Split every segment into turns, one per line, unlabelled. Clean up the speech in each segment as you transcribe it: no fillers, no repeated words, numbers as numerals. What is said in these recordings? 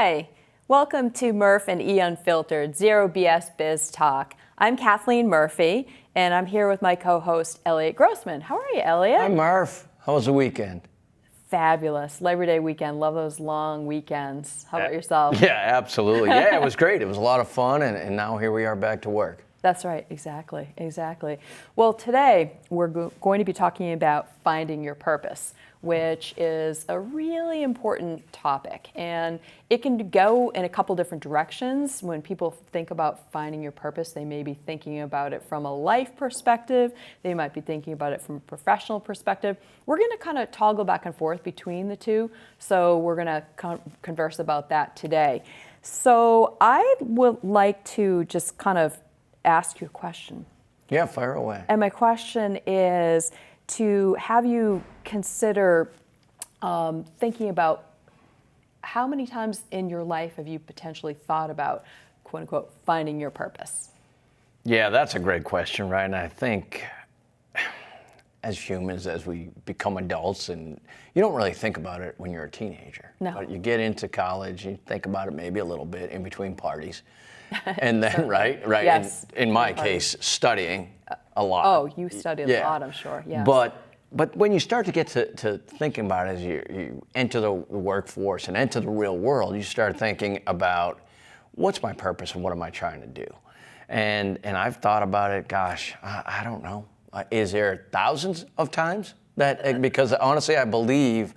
Hi, welcome to Murf and Unfiltered, Zero BS Biz Talk. I'm Kathleen Murphy, and I'm here with my co-host, Elliot Grossman. How are you, Elliot?
Hi, Murf. How was the weekend?
Fabulous. Labor Day weekend. Love those long weekends. How about yourself?
Yeah, absolutely. Yeah, it was great. It was a lot of fun, and now here we are back to work.
That's right. Exactly. Well, today we're going to be talking about finding your purpose, which is a really important topic. And it can go in a couple different directions. When people think about finding your purpose, they may be thinking about it from a life perspective. They might be thinking about it from a professional perspective. We're going to kind of toggle back and forth between the two. So we're going to converse about that today. So I would like to just kind of ask you a question.
Yeah, fire away.
And my question is to have you consider thinking about how many times in your life have you potentially thought about, quote unquote, finding your purpose?
Yeah, that's a great question, right? And I think as humans, as we become adults, and you don't really think about it when you're a teenager.
No.
But you get into college, you think about it maybe a little bit in between parties. And then, right?
Yes.
In my case, studying a lot.
Oh, you studied a lot, I'm sure. Yes.
But when you start to get to thinking about it as you enter the workforce and enter the real world, you start thinking about what's my purpose and what am I trying to do? And I've thought about it, gosh, I don't know. Is there thousands of times that, because honestly, I believe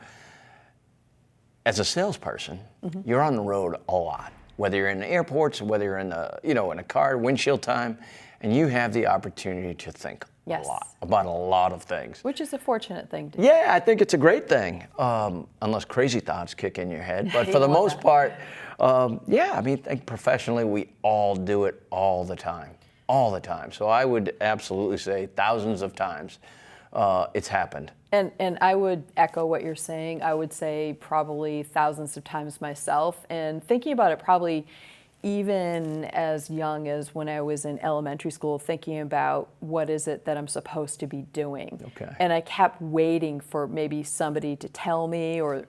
as a salesperson, you're on the road a lot. Whether you're in the airports, whether you're in a car, windshield time, and you have the opportunity to think a lot about a lot of things.
Which is a fortunate thing to do.
Yeah, I think it's a great thing, unless crazy thoughts kick in your head. But for the most part, yeah, I think professionally we all do it all the time. So I would absolutely say thousands of times it's happened.
And I would echo what you're saying. I would say probably thousands of times myself. And thinking about it probably even as young as when I was in elementary school, thinking about what is it that I'm supposed to be doing.
Okay.
And I kept waiting for maybe somebody to tell me, or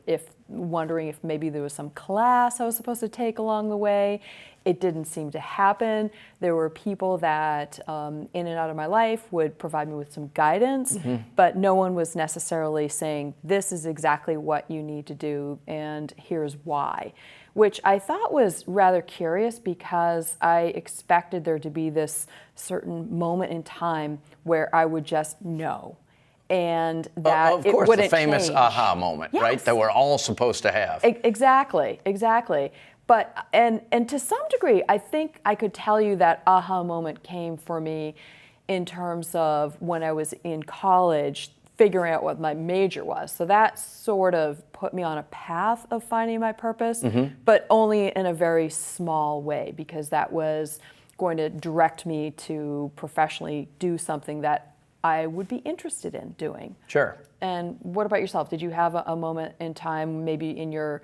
wondering if maybe there was some class I was supposed to take along the way. It didn't seem to happen. There were people that in and out of my life would provide me with some guidance, but no one was necessarily saying, this is exactly what you need to do and here's why, which I thought was rather curious because I expected there to be this certain moment in time where I would just know. And that
of course,
it wouldn't
the famous
change.
aha moment, right? That we're all supposed to have.
Exactly. But and to some degree, I think I could tell you that aha moment came for me in terms of when I was in college, figuring out what my major was. So that sort of put me on a path of finding my purpose, but only in a very small way, because that was going to direct me to professionally do something that I would be interested in doing.
Sure.
And what about yourself? Did you have a moment in time, maybe in your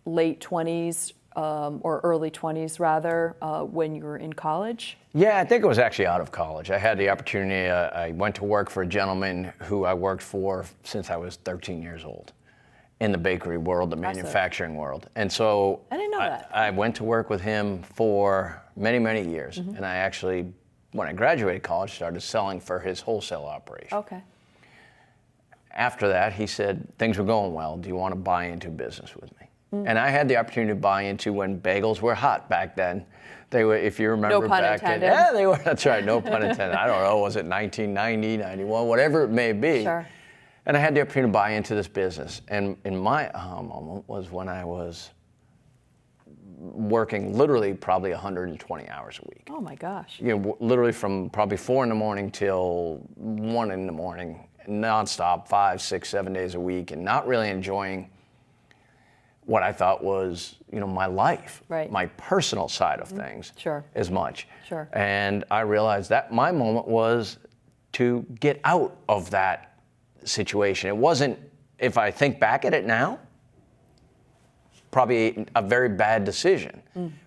late 20s, or early 20s rather, when you were in college?
Yeah, I think it was actually out of college. I had the opportunity, I went to work for a gentleman who I worked for since I was 13 years old in the bakery world, the manufacturing world. And so
I didn't know that.
I went to work with him for many, many years. And I actually, when I graduated college, started selling for his wholesale operation.
Okay.
After that, he said, things were going well. Do you want to buy into business with me? And I had the opportunity to buy into when bagels were hot back then. They were, if you remember,
no pun
back
intended.
yeah, they were. That's right, no pun intended. I don't know, was it 1990, 91, whatever it may be.
Sure.
And I had the opportunity to buy into this business. And my aha moment was when I was working literally probably 120 hours a week.
Oh my gosh.
Literally from probably 4 in the morning till 1 in the morning, nonstop, 5, 6, 7 days a week, and not really enjoying what I thought was, my life, my personal side of things, as much.
Sure.
And I realized that my moment was to get out of that situation. It wasn't, if I think back at it now, probably a very bad decision,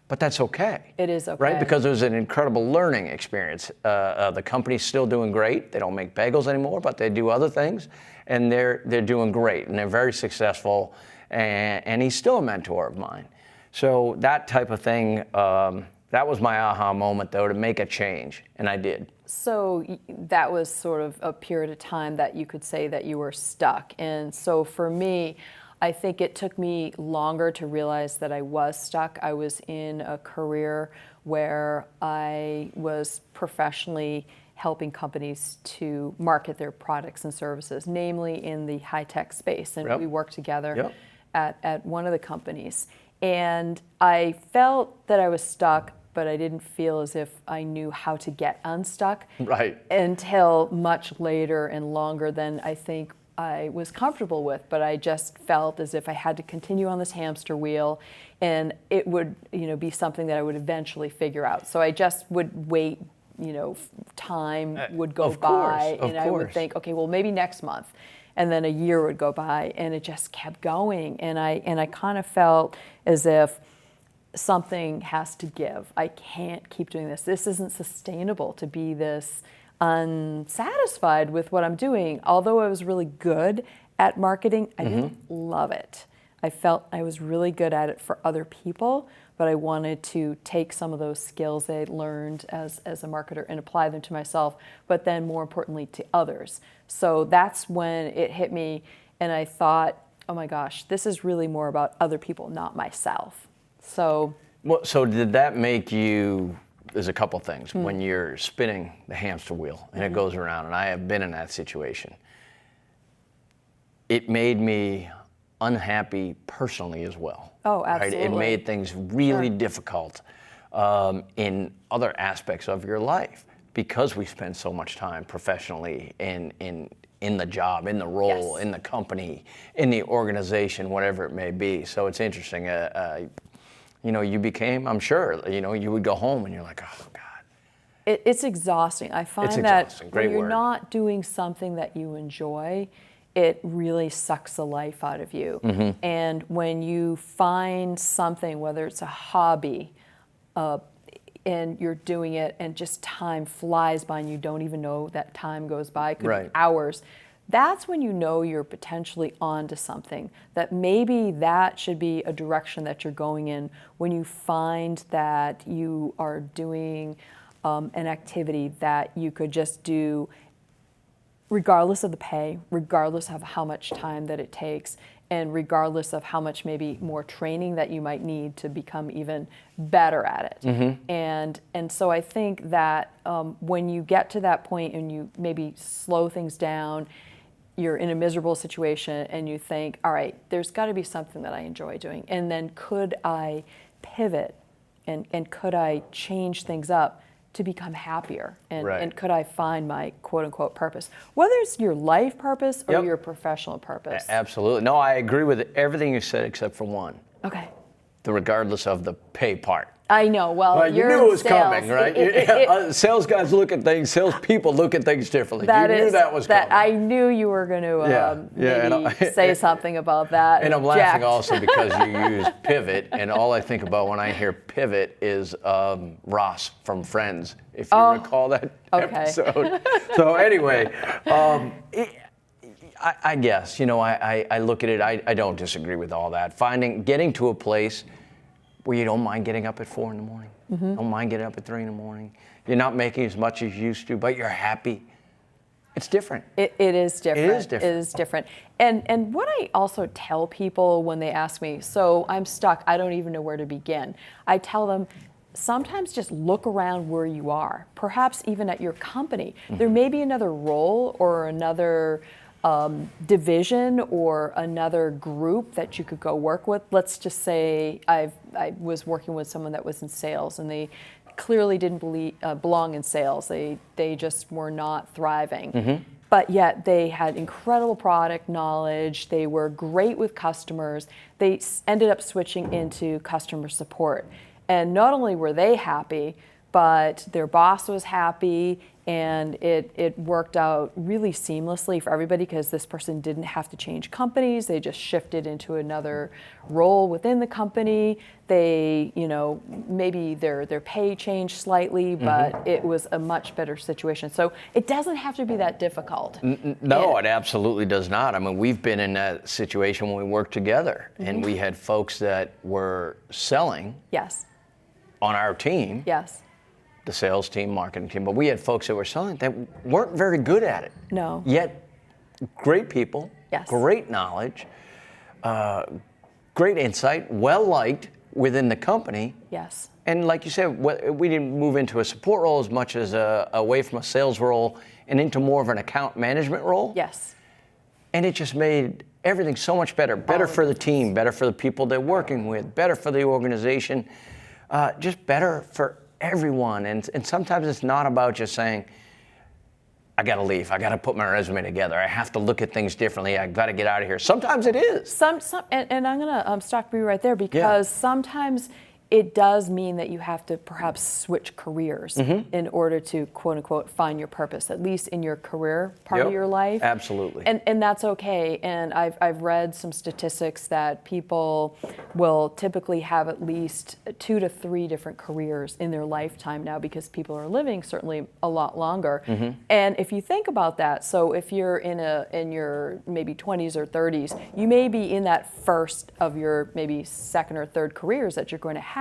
but that's okay.
It is okay.
Right, because it was an incredible learning experience. The company's still doing great. They don't make bagels anymore, but they do other things, and they're doing great, and they're very successful. And he's still a mentor of mine. So that type of thing, that was my aha moment, though, to make a change, and I did.
So that was sort of a period of time that you could say that you were stuck. And so for me, I think it took me longer to realize that I was stuck. I was in a career where I was professionally helping companies to market their products and services, namely in the high-tech space. And we worked together at one of the companies. And I felt that I was stuck, but I didn't feel as if I knew how to get unstuck until much later and longer than I think I was comfortable with. But I just felt as if I had to continue on this hamster wheel, and it would, be something that I would eventually figure out. So I just would wait. Time would go by, and I would think, okay, well, maybe next month, and then a year would go by, and it just kept going, and I kind of felt as if something has to give. I can't keep doing this. This isn't sustainable to be this unsatisfied with what I'm doing. Although I was really good at marketing, I didn't love it. I felt I was really good at it for other people, but I wanted to take some of those skills I learned as a marketer and apply them to myself, but then more importantly to others. So that's when it hit me, and I thought, oh my gosh, this is really more about other people, not myself. So
did that make you, there's a couple things, when you're spinning the hamster wheel and it goes around, and I have been in that situation, it made me unhappy personally as well.
Oh, absolutely.
Right? It made things really difficult in other aspects of your life because we spend so much time professionally in the job, in the role, in the company, in the organization, whatever it may be. So it's interesting. You became, I'm sure, you would go home and you're like, oh God.
It's exhausting. I find that when you're not doing something that you enjoy, it really sucks the life out of you. And when you find something, whether it's a hobby, and you're doing it and just time flies by and you don't even know that time goes by, it could be hours, that's when you know you're potentially onto something, that maybe that should be a direction that you're going in when you find that you are doing an activity that you could just do regardless of the pay, regardless of how much time that it takes, and regardless of how much maybe more training that you might need to become even better at it. And so I think that when you get to that point and you maybe slow things down, you're in a miserable situation and you think, all right, there's got to be something that I enjoy doing. And then could I pivot and could I change things up to become happier? And could I find my quote unquote purpose? Whether it's your life purpose or your professional purpose.
Absolutely. No, I agree with everything you said except for one.
Okay.
The regardless of the pay part.
I know. Well,
you knew it was coming, right? Sales guys look at things. Sales people look at things differently. You knew that was coming.
I knew you were going to maybe say something about that.
And I'm laughing also because you use pivot, and all I think about when I hear pivot is Ross from Friends, if you recall that episode. So anyway, I guess I look at it. I don't disagree with all that. Getting to a place where you don't mind getting up at 4 in the morning, don't mind getting up at 3 in the morning. You're not making as much as you used to, but you're happy. It's different.
It is different.
It is different.
It is different. And what I also tell people when they ask me, so I'm stuck, I don't even know where to begin. I tell them, sometimes just look around where you are, perhaps even at your company. There may be another role or another division or another group that you could go work with. Let's just say I was working with someone that was in sales, and they clearly didn't belong in sales. They just were not thriving. But yet they had incredible product knowledge. They were great with customers. They ended up switching into customer support. And not only were they happy, but their boss was happy, and it worked out really seamlessly for everybody because this person didn't have to change companies. They just shifted into another role within the company. They, maybe their pay changed slightly, but it was a much better situation. So it doesn't have to be that difficult.
No, it absolutely does not. I mean, we've been in that situation when we worked together, and we had folks that were selling
Yes.
on our team.
Yes.
The sales team, marketing team, but we had folks that were selling that weren't very good at it.
No.
Yet, great people,
Yes.
great knowledge, great insight, well liked within the company.
Yes.
And like you said, we didn't move into a support role as much as away from a sales role and into more of an account management role.
Yes.
And it just made everything so much better. Better for the team, better for the people they're working with, better for the organization, just better for everyone. And sometimes it's not about just saying, I got to leave. I got to put my resume together. I have to look at things differently. I got to get out of here. Sometimes it is.
And I'm going to stop you right there because sometimes it does mean that you have to perhaps switch careers in order to, quote unquote, find your purpose, at least in your career part of your life.
Absolutely.
And that's okay. And I've read some statistics that people will typically have at least 2 to 3 different careers in their lifetime now because people are living certainly a lot longer. And if you think about that, so if you're in your maybe 20s or 30s, you may be in that first of your maybe second or third careers that you're going to have.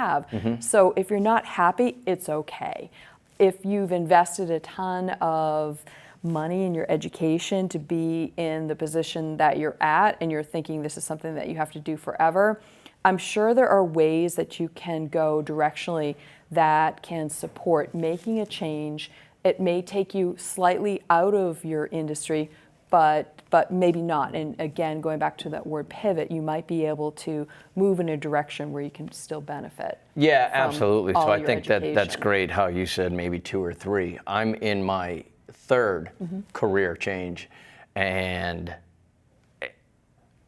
So if you're not happy, it's okay. If you've invested a ton of money in your education to be in the position that you're at and you're thinking this is something that you have to do forever, I'm sure there are ways that you can go directionally that can support making a change. It may take you slightly out of your industry, but maybe not. And again, going back to that word pivot, you might be able to move in a direction where you can still benefit.
Yeah, absolutely. So I think
education.
that's great how you said maybe 2 or 3. I'm in my 3rd career change, and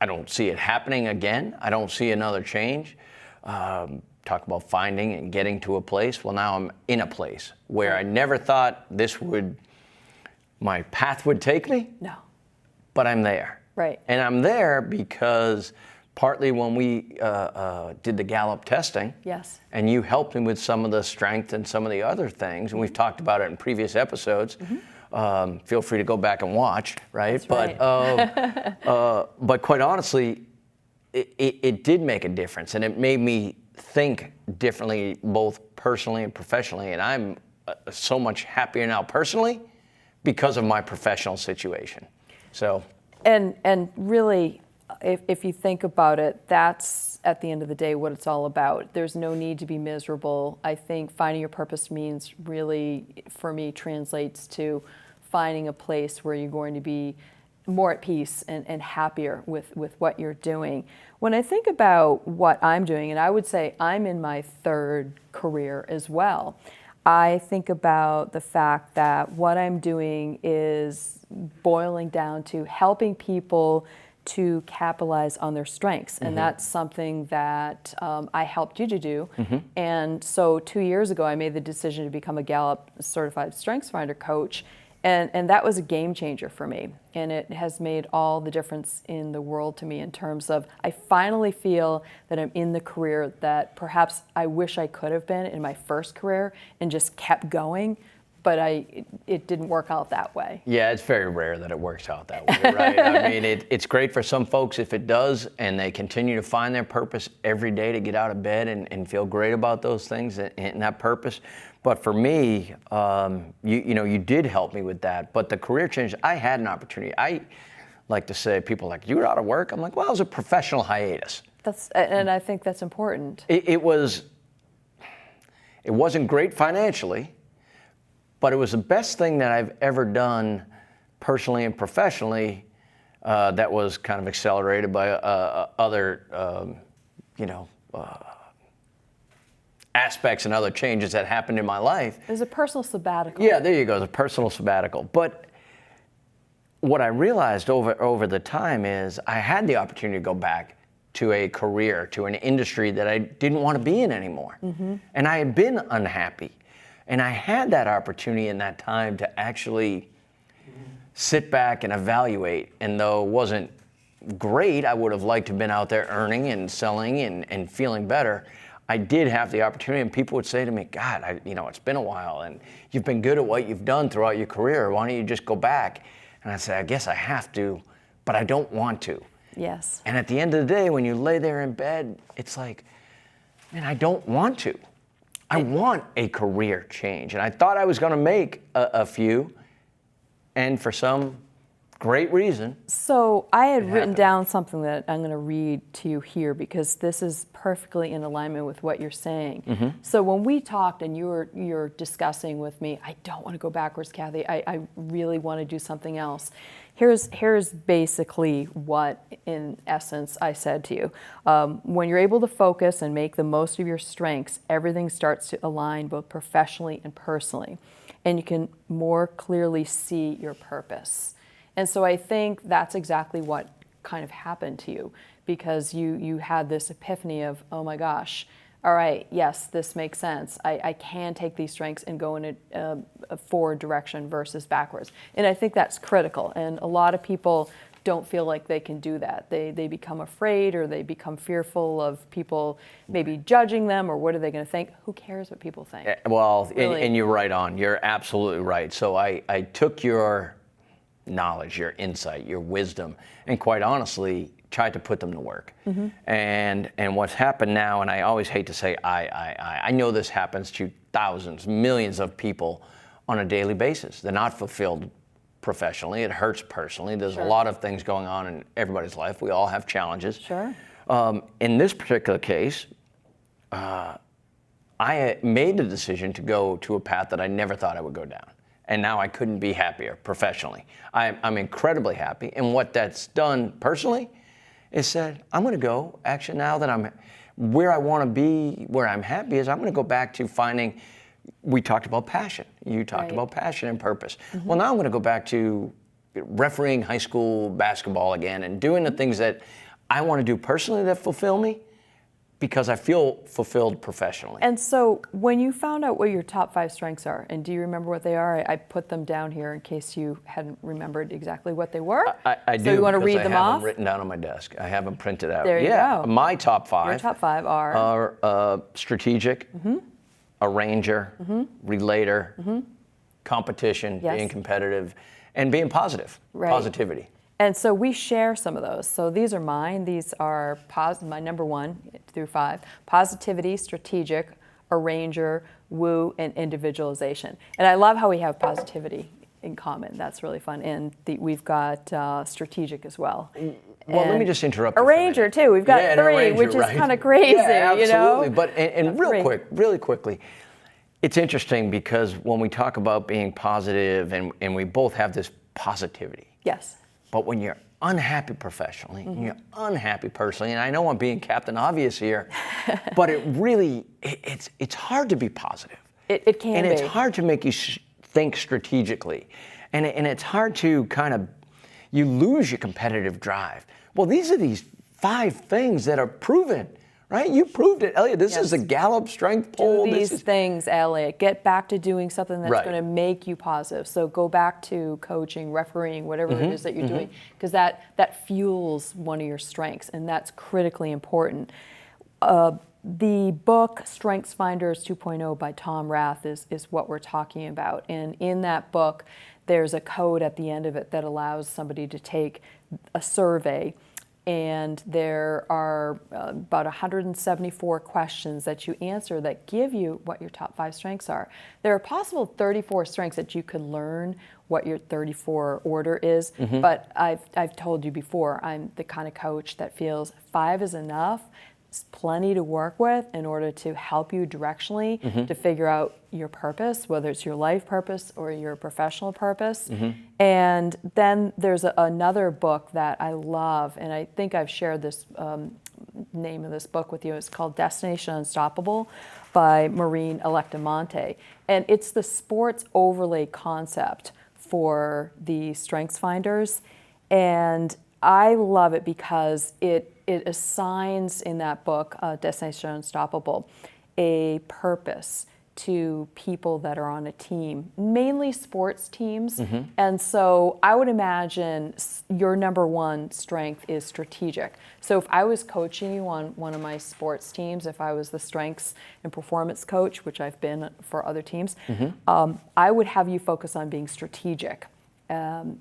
I don't see it happening again. I don't see another change. Talk about finding and getting to a place. Well, now I'm in a place where I never thought my path would take me.
No.
But I'm there.
Right.
And I'm there because partly when we did the Gallup testing,
Yes.
and you helped me with some of the strength and some of the other things, and we've talked about it in previous episodes. Feel free to go back and watch, right?
That's
right. But quite honestly, it did make a difference, and it made me think differently, both personally and professionally. And I'm so much happier now personally because of my professional situation. So,
and really, if you think about it, that's at the end of the day what it's all about. There's no need to be miserable. I think finding your purpose means really, for me, translates to finding a place where you're going to be more at peace and happier with what you're doing. When I think about what I'm doing, and I would say I'm in my 3rd career as well, I think about the fact that what I'm doing is boiling down to helping people to capitalize on their strengths. And that's something that I helped you to do. And so 2 years ago, I made the decision to become a Gallup certified StrengthsFinder coach. And that was a game changer for me. And it has made all the difference in the world to me in terms of I finally feel that I'm in the career that perhaps I wish I could have been in my first career and just kept going. But it didn't work out that way.
Yeah, it's very rare that it works out that way, right? I mean, it's great for some folks if it does, and they continue to find their purpose every day to get out of bed and feel great about those things and that purpose. But for me, you did help me with that. But the career change, I had an opportunity. I like to say, people are like, you were out of work? I'm like, well, it was a professional hiatus.
And I think that's important.
It wasn't great financially, but it was the best thing that I've ever done personally and professionally that was kind of accelerated by other, aspects and other changes that happened in my life.
It was a personal sabbatical.
Yeah, there you go, it's a personal sabbatical. But what I realized over the time is I had the opportunity to go back to a career, to an industry that I didn't want to be in anymore. And I had been unhappy. And I had that opportunity in that time to actually sit back and evaluate. And though it wasn't great, I would have liked to have been out there earning and selling and feeling better. I did have the opportunity, and people would say to me, God, it's been a while, and you've been good at what you've done throughout your career. Why don't you just go back? And I say, I guess I have to, but I don't want to.
Yes.
And at the end of the day, when you lay there in bed, it's like, man, I don't want to. I want a career change. And I thought I was going to make a few, and for some great reason.
So I had written down something that I'm going to read to you here, because this is perfectly in alignment with what you're saying. So when we talked and you're discussing with me, I don't want to go backwards, Kathy. I really want to do something else. Here's basically what, in essence, I said to you. When you're able to focus and make the most of your strengths, everything starts to align both professionally and personally, and you can more clearly see your purpose. And so I think that's exactly what kind of happened to you, because you had this epiphany of, oh my gosh, all right, yes, this makes sense. I can take these strengths and go in a forward direction versus backwards. And I think that's critical. And a lot of people don't feel like they can do that. They become afraid, or they become fearful of people maybe judging them, or what are they going to think? Who cares what people think?
Well,
Really.
and you're right on. You're absolutely right. So I took your knowledge, your insight, your wisdom, and quite honestly, tried to put them to work. And what's happened now, and I always hate to say I know this happens to thousands, millions of people on a daily basis. They're not fulfilled professionally. It hurts personally. There's a lot of things going on in everybody's life. We all have challenges.
Sure.
In this particular case, I made the decision to go to a path that I never thought I would go down. And now I couldn't be happier professionally. I'm incredibly happy. And what that's done personally is said, I'm going to go, actually, now that I'm where I want to be, where I'm happy, is I'm going to go back to finding, we talked about passion. You talked about passion and purpose. Well, now I'm going to go back to refereeing high school basketball again and doing the things that I want to do personally that fulfill me, because I feel fulfilled professionally.
And so when you found out what your top 5 strengths are, and do you remember what they are? I put them down here in case you hadn't remembered exactly what they were.
I do.
So you want to read them
I have
off?
them written down on my desk. I have them printed out.
There you go.
My top 5.
Your top 5 are
Strategic, arranger, relator, competition, being competitive, and being positive.
Right.
Positivity.
And so we share some of those. So these are mine. These are my number 1 through 5. Positivity, strategic, arranger, woo, and individualization. And I love how we have positivity in common. That's really fun. And we've got strategic as well.
Well, let me just interrupt you.
Arranger too. We've got 3,
arranger,
which is
right.
kind of crazy.
Yeah, absolutely.
You know?
But and really quickly, it's interesting because when we talk about being positive, and we both have this positivity.
Yes.
But when you're unhappy professionally, and you're unhappy personally, and I know I'm being Captain Obvious here, but it's hard to be positive.
It can
and
be.
it's hard to make you think strategically. And it's hard to you lose your competitive drive. Well, these are these 5 things that are proven, right? You proved it, Elliot. This is a Gallup strength poll.
Do these things, Elliot. Get back to doing something that's going to make you positive. So go back to coaching, refereeing, whatever it is that you're doing, because that fuels one of your strengths, and that's critically important. The book Strengths Finders 2.0 by Tom Rath is what we're talking about. And in that book, there's a code at the end of it that allows somebody to take a survey. And there are about 174 questions that you answer that give you what your top 5 strengths are. There are possible 34 strengths that you could learn what your 34 order is, but I've told you before, I'm the kind of coach that feels 5 is enough. It's plenty to work with in order to help you directionally to figure out your purpose, whether it's your life purpose or your professional purpose. And then there's another book that I love, and I think I've shared this name of this book with you. It's called Destination Unstoppable by Maureen Electamonte. And it's the sports overlay concept for the Strengths Finders. And I love it because it assigns in that book, Destination Unstoppable, a purpose to people that are on a team, mainly sports teams. And so I would imagine your number one strength is strategic. So if I was coaching you on one of my sports teams, if I was the strengths and performance coach, which I've been for other teams, I would have you focus on being strategic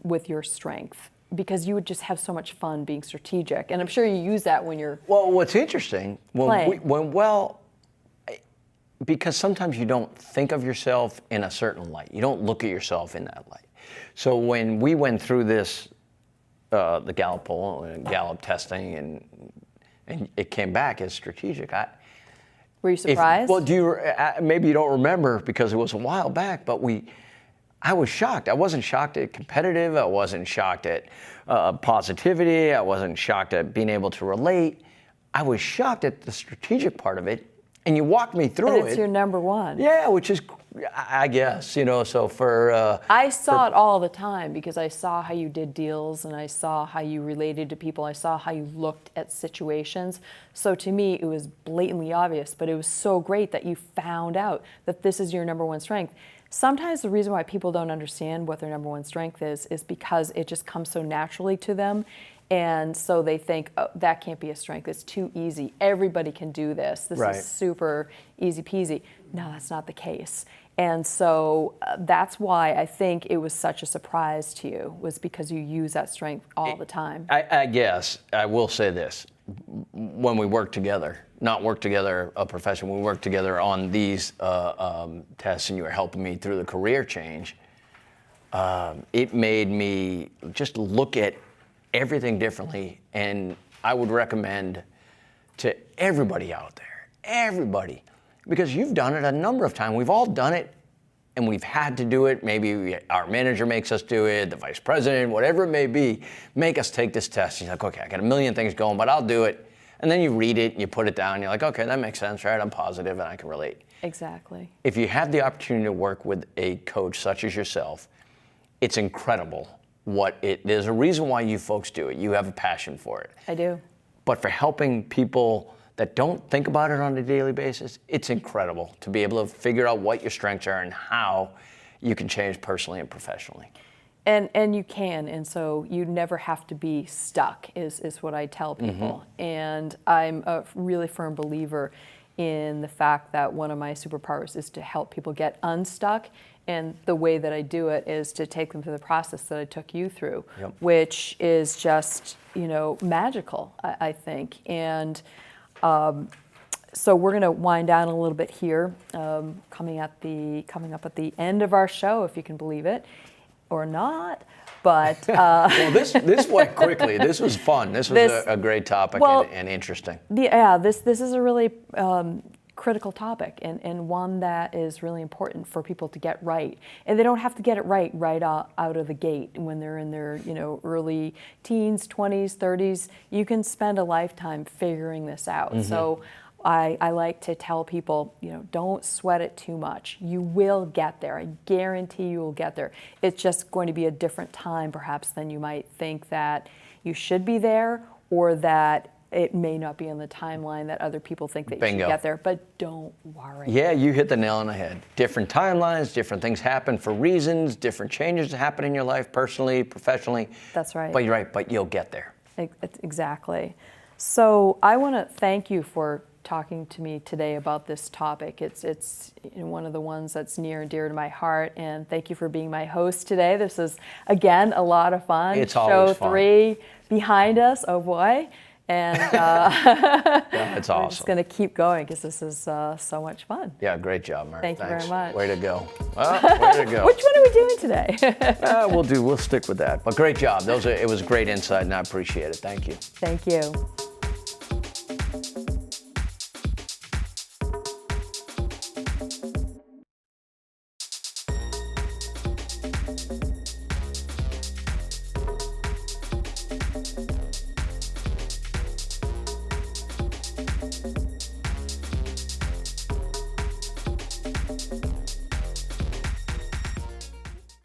with your strength, because you would just have so much fun being strategic. And I'm sure you use that when you're
Well, what's interesting,
playing.
because sometimes you don't think of yourself in a certain light. You don't look at yourself in that light. So when we went through this, the Gallup poll, Gallup testing, and it came back as strategic,
Were you surprised?
maybe you don't remember because it was a while back, but I was shocked. I wasn't shocked at competitive. I wasn't shocked at positivity. I wasn't shocked at being able to relate. I was shocked at the strategic part of it. And you walked me through it.
And it's your number one.
Yeah, which is, I guess, so for...
I saw it all the time because I saw how you did deals and I saw how you related to people. I saw how you looked at situations. So to me, it was blatantly obvious, but it was so great that you found out that this is your number one strength. Sometimes the reason why people don't understand what their number one strength is because it just comes so naturally to them. And so they think, oh, that can't be a strength. It's too easy. Everybody can do this. This
Right.
is super easy peasy. No, that's not the case. And so that's why I think it was such a surprise to you, was because you use that strength all the time.
I guess I will say this. When we work together, not work together a profession, we work together on these tests, and you were helping me through the career change, it made me just look at everything differently. And I would recommend to everybody out there, everybody, because you've done it a number of times. We've all done it, and we've had to do it. Maybe our manager makes us do it, the vice president, whatever it may be, make us take this test. You're like, okay, I got a million things going, but I'll do it. And then you read it and you put it down, and you're like, okay, that makes sense, right? I'm positive and I can relate.
Exactly.
If you have the opportunity to work with a coach such as yourself, it's incredible. There's a reason why you folks do it. You have a passion for it.
I do.
But for helping people that don't think about it on a daily basis, it's incredible to be able to figure out what your strengths are and how you can change personally and professionally.
And you can, and so you never have to be stuck, is what I tell people. And I'm a really firm believer in the fact that one of my superpowers is to help people get unstuck. And the way that I do it is to take them through the process that I took you through, which is just, magical, I think. And so we're going to wind down a little bit here, coming up at the end of our show, if you can believe it, or not. But
well, this went quickly. This was fun. This was a great topic and interesting.
Yeah, this is a really critical topic and one that is really important for people to get right. And they don't have to get it right out of the gate when they're in their early teens, 20s, 30s. You can spend a lifetime figuring this out. So I like to tell people, don't sweat it too much. You will get there. I guarantee you will get there. It's just going to be a different time perhaps than you might think that you should be there, or that it may not be on the timeline that other people think that you should get there, but don't worry.
Yeah, you hit the nail on the head. Different timelines, different things happen for reasons, different changes happen in your life, personally, professionally.
That's right.
But you're right, but you'll get there.
Exactly. So I want to thank you for talking to me today about this topic. It's one of the ones that's near and dear to my heart, and thank you for being my host today. This is, again, a lot of fun.
It's always fun.
Show 3 behind us, oh boy. And
yeah, it's awesome.
We're just going to keep going because this is so much fun.
Yeah, great job, Murf.
Thank you very much.
Way to go. Well, way to go.
Which one are we doing today?
We'll stick with that. But great job. It was great insight, and I appreciate it. Thank you.
Thank you.